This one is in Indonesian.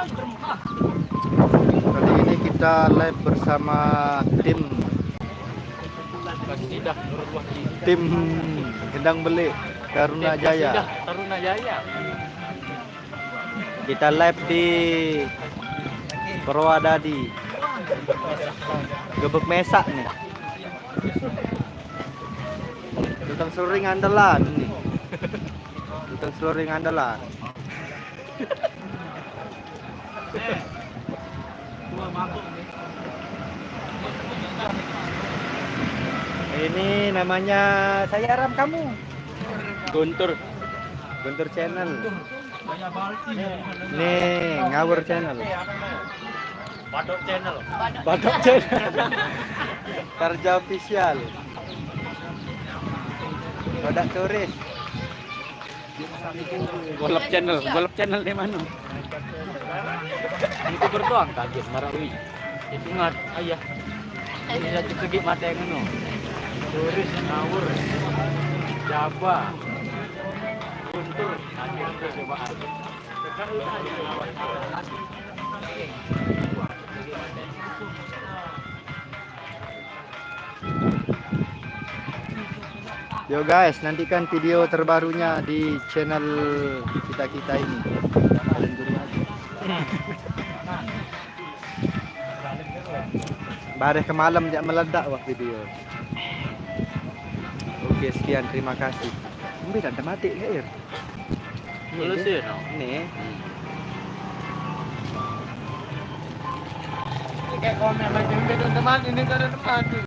Kali ini kita live bersama tim Gendang Belik Taruna Jaya. Kita live di Purwodadi, Gebek Mesak nih. Tutang seluring andalan nih. Tutang seluring andalan. Ini namanya saya Aram kamu. Guntur channel. Nih ngawur channel. Badok channel. Karja official. Badak turis. Golop channel di mana? Itu berdoang kaget Marawi. Itu ingat ayah. Ini lagi pergi mata yang ngono. Turis ngawur. Jaba. Guntur kaget itu cobaan. Yo guys, nantikan video terbarunya di channel kita ini. Kalian dulu aja. Bareh ke malam jak meledak wah video. Oke, sekian, terima kasih. Mungkin ada mati ya? Belum sih, no. Nih. Kayak komen lagi teman ini kan ada teman.